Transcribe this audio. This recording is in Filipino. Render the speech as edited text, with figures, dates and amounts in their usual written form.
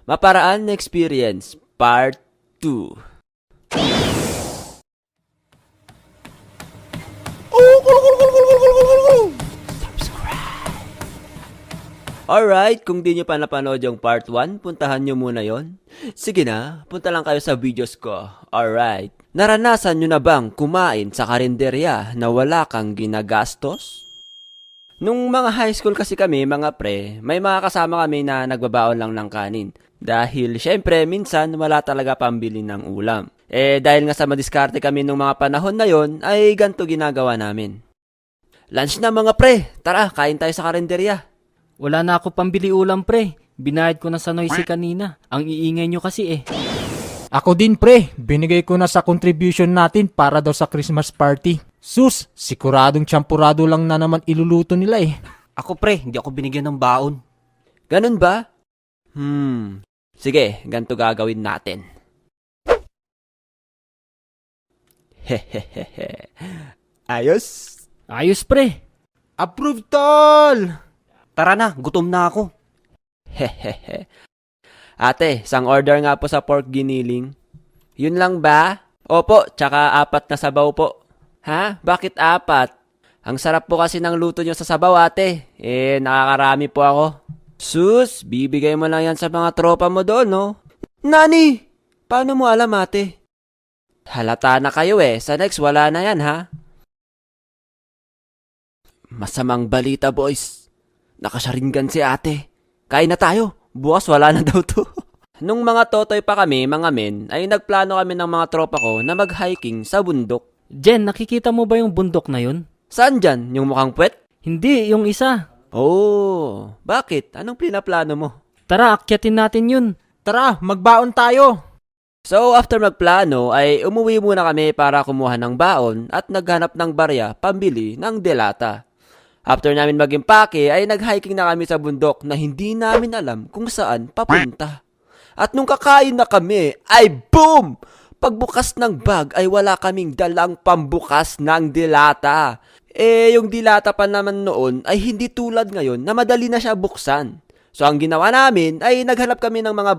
Maparaan na Experience Part 2. Alright, kung di nyo pa napanood yung part 1, puntahan nyo muna yon. Sige na, punta lang kayo sa videos ko. Alright, naranasan nyo na bang kumain sa karinderya na wala kang ginagastos? Nung mga high school kasi kami, mga pre, may mga kasama kami na nagbabaon lang ng kanin. Dahil syempre, minsan wala talaga pambili ng ulam. Dahil nga sa madiskarte kami nung mga panahon na yon, ay ganito ginagawa namin. Lunch na mga pre, tara, kain tayo sa karinderya. Wala na ako pambili ulam, pre. Binayad ko na sa Noisy kanina. Ang iingay nyo kasi eh. Ako din pre, binigay ko na sa contribution natin para daw sa Christmas party. Sus, siguradong tsampurado lang na naman iluluto nila eh. Ako pre, hindi ako binigyan ng baon. Ganun ba? Sige, ganito gagawin natin. Hehehehe. Ayos? Ayos, pre. Approve tol! Tara na, gutom na ako. Hehehe. Ate, isang order nga po sa pork giniling. Yun lang ba? Opo, tsaka 4 na sabaw po. Ha? Bakit 4? Ang sarap po kasi ng luto nyo sa sabaw, ate. Nakakarami po ako. Sus, bibigay mo lang yan sa mga tropa mo doon, no? Nani! Paano mo alam, ate? Halata na kayo sa next wala na yan, ha? Masamang balita, boys. Nakasaringgan si ate. Kain na tayo. Bukas wala na daw to. Nung mga totoy pa kami, mga men, ay nagplano kami ng mga tropa ko na mag-hiking sa bundok. Jen, nakikita mo ba yung bundok na yun? Saan dyan? Yung mukhang puwet? Hindi, yung isa. Oh, bakit? Anong pinaplano mo? Tara, akyatin natin yun. Tara, magbaon tayo! So, after magplano, ay umuwi muna kami para kumuha ng baon at naghanap ng barya pambili ng delata. After namin mag-impake, ay nag-hiking na kami sa bundok na hindi namin alam kung saan papunta. At nung kakain na kami, ay boom! Pagbukas ng bag ay wala kaming dalang pambukas ng dilata. Yung dilata pa naman noon ay hindi tulad ngayon na madali na siya buksan. So ang ginawa namin ay naghanap kami ng mga